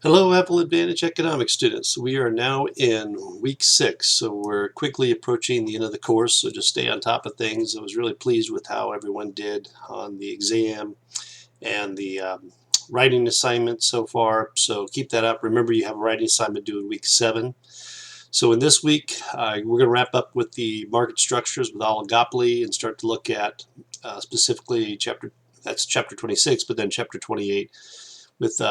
Hello, Apple Advantage Economics students. We are now in week 6, so we're quickly approaching the end of the course, so just stay on top of things. I was really pleased with how everyone did on the exam and the writing assignment so far, so keep that up. Remember, you have a writing assignment due in week 7. So in this week, we're going to wrap up with the market structures with oligopoly and start to look at specifically chapter 26, but then chapter 28 with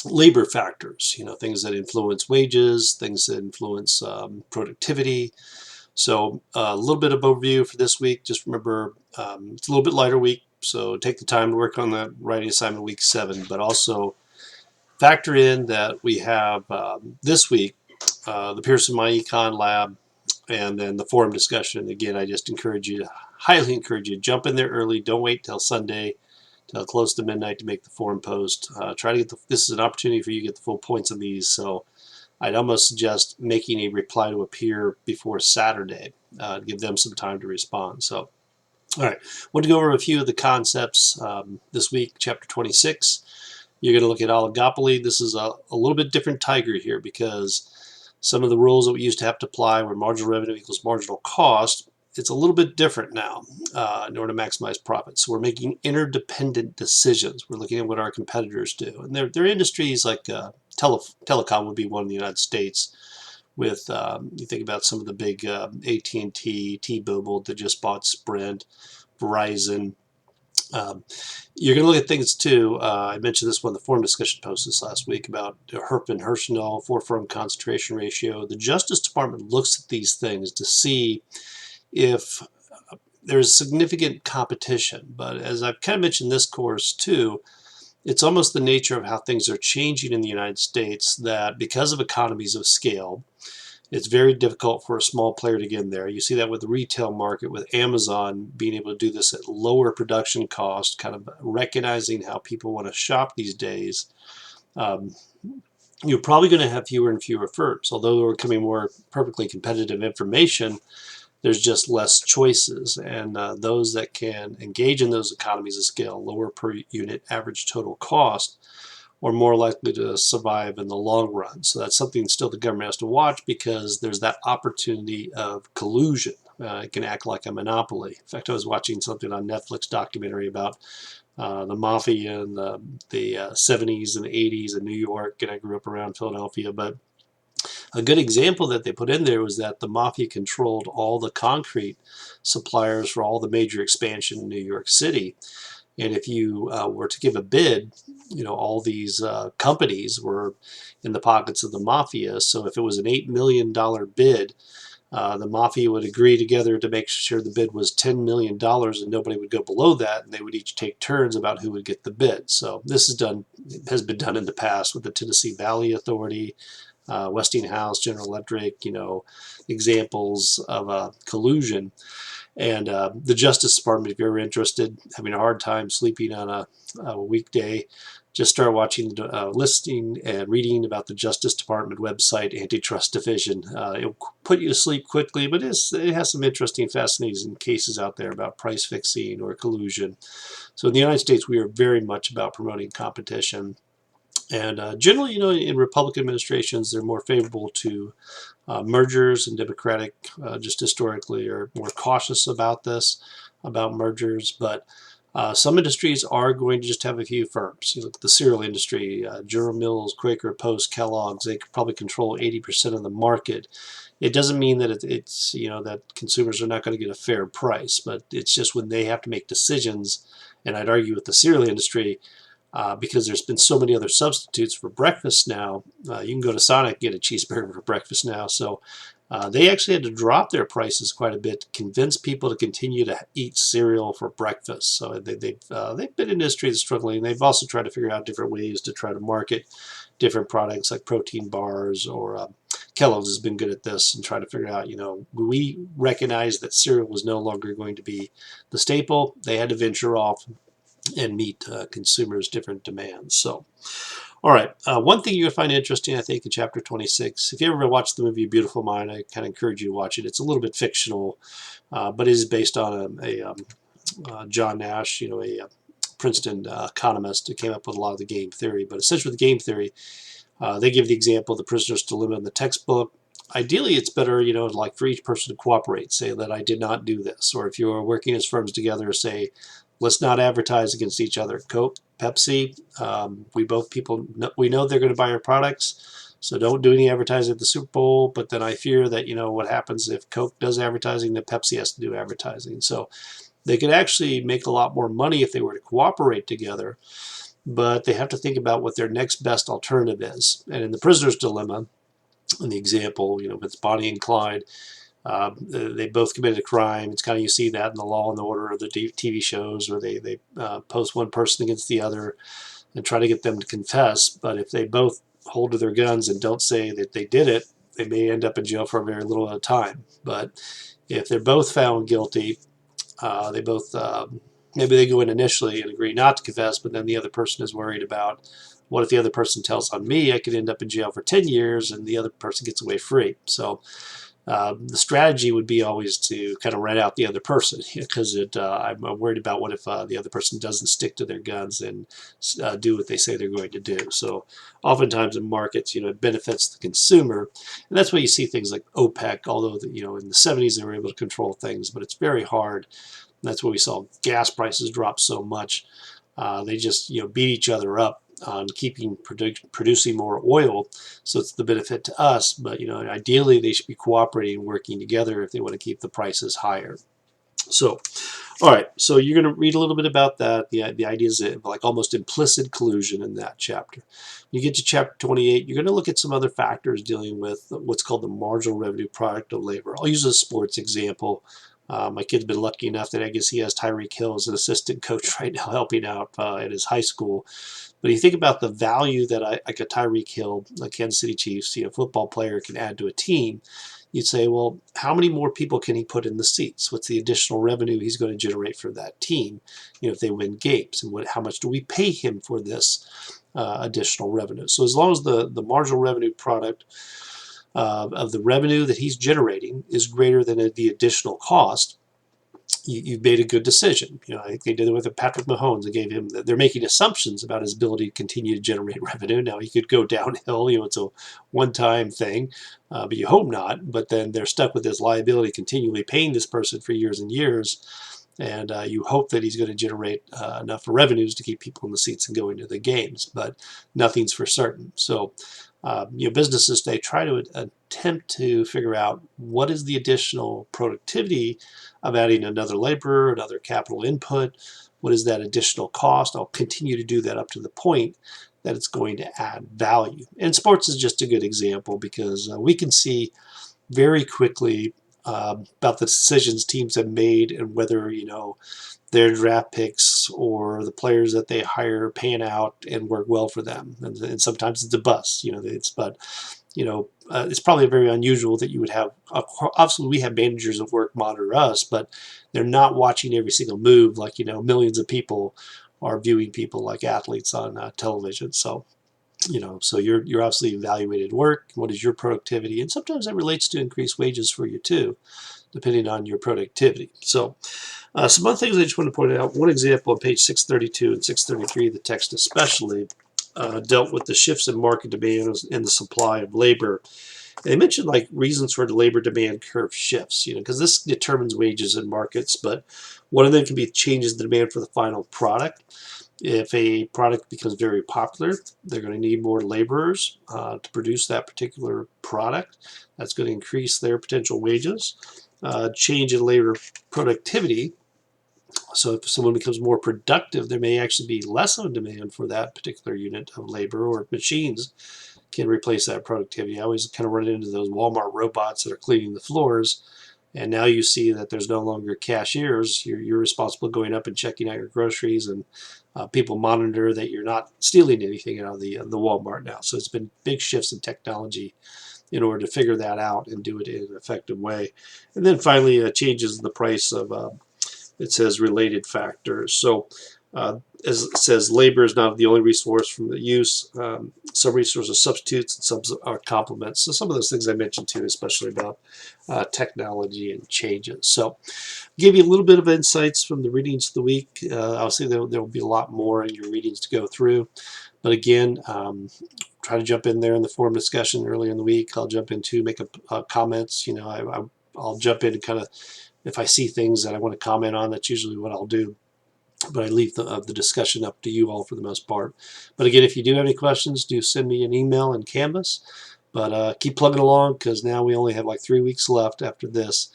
labor factors, things that influence wages, things that influence productivity. So a little bit of overview for this week. Just remember, it's a little bit lighter week, so take the time to work on that writing assignment week 7, but also factor in that we have this week the Pearson My Econ Lab and then the forum discussion. Again, I just highly encourage you, jump in there early. Don't wait till Sunday till close to midnight to make the forum post. Try to get this is an opportunity for you to get the full points of these, so I'd almost suggest making a reply to a peer before Saturday to give them some time to respond. So, all right, I want to go over a few of the concepts this week, chapter 26. You're going to look at oligopoly. This is a little bit different tiger here because some of the rules that we used to have to apply where marginal revenue equals marginal cost, it's a little bit different now in order to maximize profits. So we're making interdependent decisions. We're looking at what our competitors do. And there are industries like telecom would be one in the United States with, you think about some of the big AT&T, T-Mobile that just bought Sprint, Verizon. You're going to look at things too. I mentioned this one, the forum discussion post this last week about Herp and Hirschnell, 4-firm concentration ratio. The Justice Department looks at these things to see if there's significant competition. But as I've kind of mentioned this course too, it's almost the nature of how things are changing in the United States that because of economies of scale, it's very difficult for a small player to get in there. You see that with the retail market, with Amazon being able to do this at lower production cost, kind of recognizing how people want to shop these days. You're probably going to have fewer and fewer firms. Although we're becoming more perfectly competitive information, there's just less choices. And those that can engage in those economies of scale, lower per unit average total cost, or more likely to survive in the long run. So that's something still the government has to watch because there's that opportunity of collusion. It can act like a monopoly. In fact, I was watching something on Netflix documentary about the mafia in the 70s and 80s in New York, and I grew up around Philadelphia. But a good example that they put in there was that the mafia controlled all the concrete suppliers for all the major expansion in New York City. And if you were to give a bid, all these companies were in the pockets of the mafia. So if it was an $8 million bid, the mafia would agree together to make sure the bid was $10 million and nobody would go below that. And they would each take turns about who would get the bid. So this has been done in the past with the Tennessee Valley Authority, Westinghouse, General Electric, examples of collusion. And the Justice Department, if you're interested, having a hard time sleeping on a weekday, just start watching the listing and reading about the Justice Department website antitrust division. It'll put you to sleep quickly, but it has some interesting, fascinating cases out there about price fixing or collusion. So in the United States, we are very much about promoting competition. And generally, in Republican administrations, they're more favorable to mergers, and Democratic, just historically, are more cautious about this, about mergers. But some industries are going to just have a few firms. You look at the cereal industry, General Mills, Quaker, Post, Kellogg's, they could probably control 80% of the market. It doesn't mean that it's that consumers are not going to get a fair price, but it's just when they have to make decisions, and I'd argue with the cereal industry, because there's been so many other substitutes for breakfast now. You can go to Sonic and get a cheeseburger for breakfast now. So they actually had to drop their prices quite a bit to convince people to continue to eat cereal for breakfast. So they've been an industry that's struggling. They've also tried to figure out different ways to try to market different products like protein bars, or Kellogg's has been good at this and trying to figure out, we recognized that cereal was no longer going to be the staple. They had to venture off and meet consumers' different demands. So, all right, one thing you're going to find interesting, I think, in chapter 26, if you ever watched the movie Beautiful Mind, I kind of encourage you to watch it. It's a little bit fictional, but it is based on a John Nash, a Princeton economist who came up with a lot of the game theory. But essentially with game theory, they give the example of the prisoner's dilemma in the textbook. Ideally, it's better, like for each person to cooperate, say that I did not do this. Or if you're working as firms together, say, let's not advertise against each other. Coke, Pepsi, we know they're going to buy our products, so don't do any advertising at the Super Bowl. But then I fear that, what happens if Coke does advertising, then Pepsi has to do advertising. So they could actually make a lot more money if they were to cooperate together, but they have to think about what their next best alternative is. And in the prisoner's dilemma, in the example, with Bonnie and Clyde, they both committed a crime. It's kind of, you see that in the Law and Order of the TV shows where they post one person against the other and try to get them to confess. But if they both hold to their guns and don't say that they did it, they may end up in jail for a very little at a time. But if they're both found guilty, they both maybe they go in initially and agree not to confess, but then the other person is worried about, what if the other person tells on me? I could end up in jail for 10 years and the other person gets away free. So the strategy would be always to kind of rat out the other person, because I'm worried about what if the other person doesn't stick to their guns and do what they say they're going to do. So oftentimes in markets, it benefits the consumer, and that's why you see things like OPEC. Although in the 70s they were able to control things, but it's very hard. And that's why we saw gas prices drop so much. They just beat each other up on producing more oil, so it's the benefit to us. But ideally they should be cooperating and working together if they want to keep the prices higher. So, all right, so you're going to read a little bit about that. The ideas of like almost implicit collusion in that chapter. When you get to chapter 28, you're going to look at some other factors dealing with what's called the marginal revenue product of labor. I'll use a sports example. My kid's been lucky enough that I guess he has Tyreek Hill as an assistant coach right now, helping out at his high school. But you think about the value that like a Tyreek Hill, a Kansas City Chiefs, football player can add to a team. You'd say, well, how many more people can he put in the seats? What's the additional revenue he's going to generate for that team, if they win games? And how much do we pay him for this additional revenue? So as long as the marginal revenue product of the revenue that he's generating is greater than the additional cost, you've made a good decision. I think they did it with Patrick Mahomes. They gave him, they're making assumptions about his ability to continue to generate revenue. Now he could go downhill, it's a one-time thing, but you hope not. But then they're stuck with this liability, continually paying this person for years and years. And you hope that he's going to generate enough revenues to keep people in the seats and going to the games, but nothing's for certain. So, businesses, they try to attempt to figure out what is the additional productivity of adding another laborer, another capital input. What is that additional cost? I'll continue to do that up to the point that it's going to add value. And sports is just a good example, because we can see very quickly about the decisions teams have made and whether their draft picks or the players that they hire pan out and work well for them. And sometimes it's a bust. It's probably very unusual that you would have. Obviously, we have managers of work monitor us, but they're not watching every single move like millions of people are viewing people like athletes on television. So. So you're obviously evaluated work. What is your productivity? And sometimes that relates to increased wages for you too, depending on your productivity. So some other things I just want to point out. One example on page 632 and 633 of the text especially dealt with the shifts in market demand and the supply of labor. They mentioned like reasons for the labor demand curve shifts, because this determines wages in markets, but one of them can be changes in the demand for the final product. If a product becomes very popular, they're going to need more laborers to produce that particular product. That's going to increase their potential wages. Change in labor productivity. So if someone becomes more productive, there may actually be less of a demand for that particular unit of labor, or machines can replace that productivity. I always kind of run into those Walmart robots that are cleaning the floors. And now you see that there's no longer cashiers. You're responsible going up and checking out your groceries, and people monitor that you're not stealing anything out of the Walmart now. So it's been big shifts in technology in order to figure that out and do it in an effective way. And then finally, changes in the price of, it says related factors. So As it says, labor is not the only resource from the use. Some resources are substitutes and some are complements. So some of those things I mentioned too, especially about technology and changes. So give you a little bit of insights from the readings of the week. Obviously, there will be a lot more in your readings to go through. But again, try to jump in there in the forum discussion earlier in the week. I'll jump into make comments. I'll jump in and kind of, if I see things that I want to comment on, that's usually what I'll do. But I leave the discussion up to you all for the most part. But again, if you do have any questions, do send me an email in Canvas. But keep plugging along, because now we only have like 3 weeks left after this.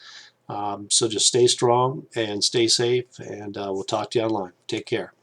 So just stay strong and stay safe, and we'll talk to you online. Take care.